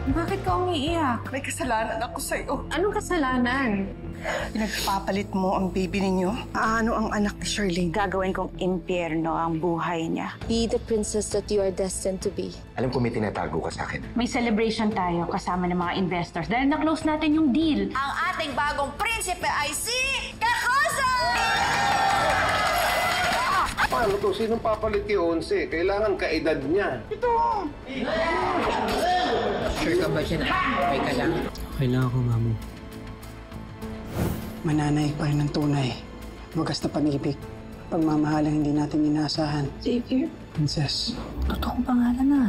Bakit ka umiiyak? May kasalanan ako sa'yo. Anong kasalanan? Pinagpapalit mo ang baby ninyo? Ano ang anak ni Charlene? Gagawin kong impyerno ang buhay niya. Be the princess that you are destined to be. Alam ko may tinatago ka sa akin. May celebration tayo kasama ng mga investors dahil na-close natin yung deal. Ang ating bagong prinsipe ay si Kakosa! Paano to? Sinong papalit kay Onse? Kailangan kaedad niya. Sure ka ba siya na okay ka lang? Kailangan ko, Mamo. Mananay pa rin ng tunay. Wagas na pag-ibig. Pagmamahalang hindi natin inaasahan. Xavier? Princess. Totoong pangalan na.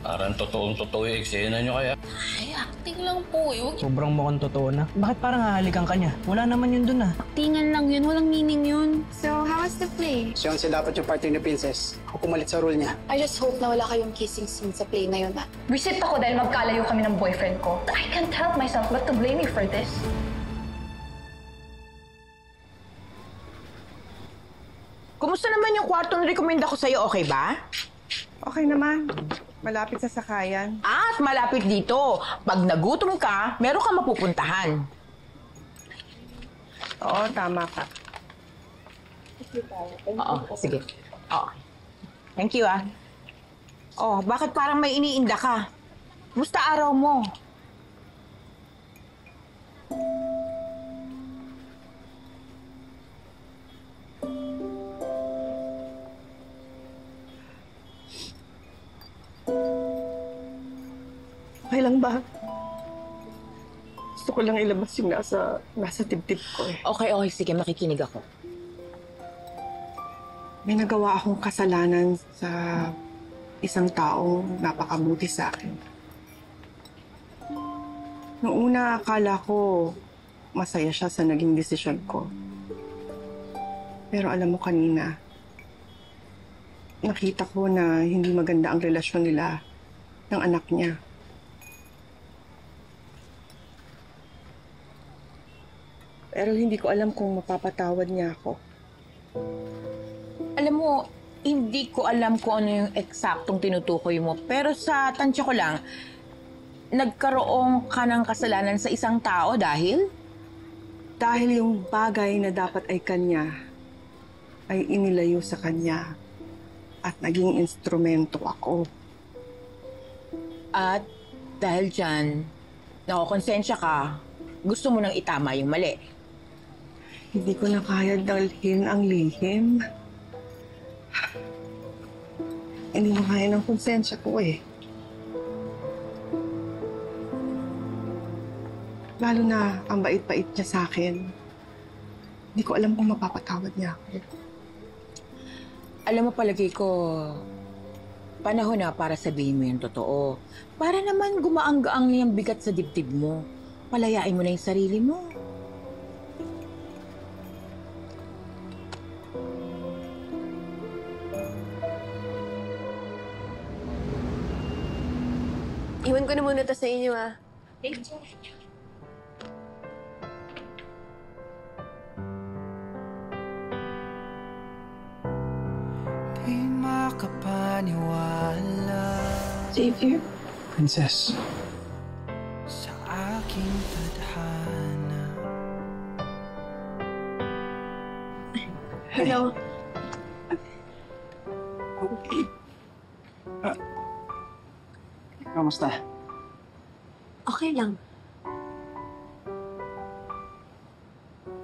Parang totoong-totoo yung eksena nyo kaya. Ay, acting lang po eh. Sobrang mukhang totoo na. Bakit parang hahalikan ka niya? Wala naman yun dun ah. Actingan lang yun, walang meaning yun. So, how was the play? Si Onse dapat yung partner ni Princess. Ako pumalit sa role niya. I just hope na wala kayong kissing scene sa play na yun ah. Visit ako dahil magkalayo kami ng boyfriend ko. I can't help myself but to blame you for this. Kumusta naman yung kwarto na recommend ako sa'yo? Okay ba? Okay naman. Malapit sa sakayan. At malapit dito. Pag nagutom ka, meron ka mapupuntahan. Oo, tama ka. Oo, sige. Oo. Thank you ah. Oh, bakit parang may iniinda ka? Musta araw mo? Okay lang ba? Gusto ko lang ilabas yung nasa dibdib ko eh. Okay, sige. Makikinig ako. May nagawa akong kasalanan sa isang taong napakabuti sa akin. Noong una, akala ko masaya siya sa naging desisyon ko. Pero alam mo kanina, nakita ko na hindi maganda ang relasyon nila ng anak niya. Pero hindi ko alam kung mapapatawad niya ako. Alam mo, hindi ko alam kung ano yung eksaktong tinutukoy mo. Pero sa tansya ko lang, nagkaroon ka ng kasalanan sa isang tao dahil? Dahil yung bagay na dapat ay kanya, ay inilayo sa kanya at naging instrumento ako. At dahil dyan, nakokonsensya ka, gusto mo nang itama yung mali. Hindi ko na kaya dalhin ang lihim. Hindi mo kaya ng konsensya ko eh. Lalo na ang bait-bait niya sa akin. Hindi ko alam kung mapapatawad niya ako. Alam mo, palagi ko, panahon na para sabihin mo yung totoo. Para naman gumaang-gaang yung bigat sa dibdib mo. Palayain mo na yung sarili mo. Iwan ko na muna to sa inyo ah. Thank you. Di makapaniwala. Xavier? Princess. Sa aking tadhana. Hello. Kamusta? Okay lang.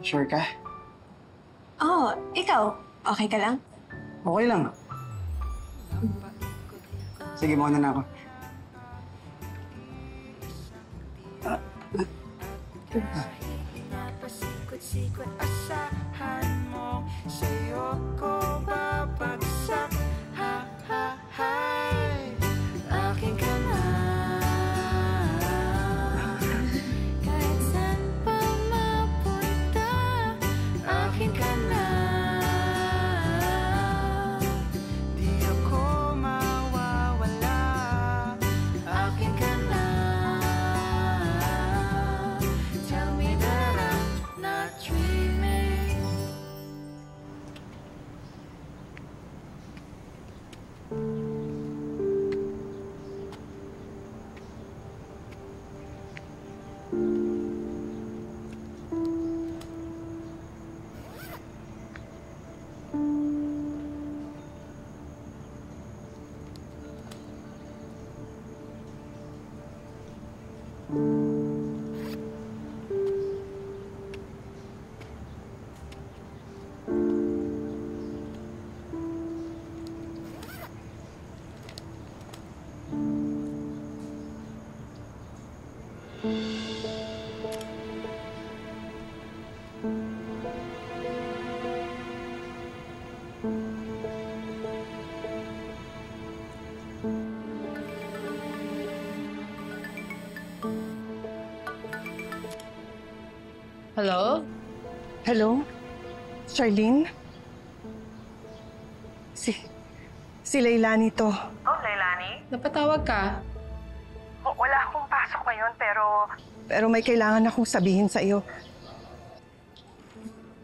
Sure ka? Oh, ikaw? Okay ka lang? Okay lang. Sige, mauna na ako. Pasikot-sikot asahan mo sa'yo ko babagsak. Ha-ha-hay, akin ka na. Kahit saan pa mapunta, akin ka na. Di ako mawawala, akin ka na. Tell me that I'm not dreaming. Hello? Hello? Charlene? Si Leilani to. Oh, Leilani? Napatawag ka? Wala akong pasok ngayon pero may kailangan akong sabihin sa iyo.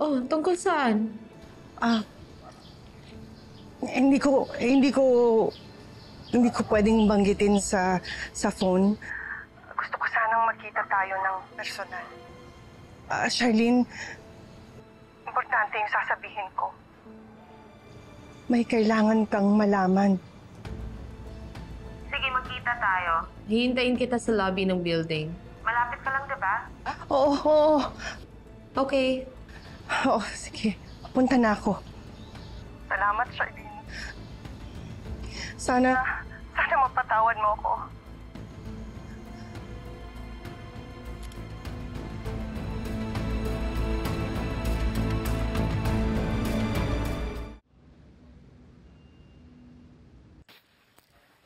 Oh, tungkol saan? Hindi ko pwedeng banggitin sa phone. Gusto ko sanang magkita tayo ng personal. Charlene, importante yung sasabihin ko. May kailangan kang malaman. Sige, magkita tayo. Hihintayin kita sa lobby ng building. Malapit ka lang, di ba? Oo. Okay. Oo, sige. Punta na ako. Salamat, Charlene. Sana mapatawad mo ako.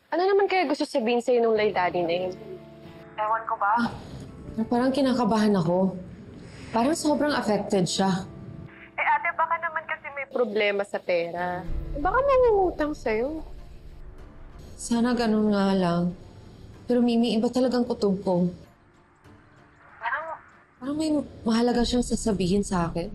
Ano naman kaya gusto sabihin sa'yo nung Leilani na yun? Ewan ko ba? Parang kinakabahan ako. Parang sobrang affected siya. Ate, baka naman kasi may problema sa pera. Baka mangungutang sa'yo. Sana ganun nga lang. Pero Mimi, iba talagang kutob ko. Parang may mahalaga siyang sasabihin sa akin.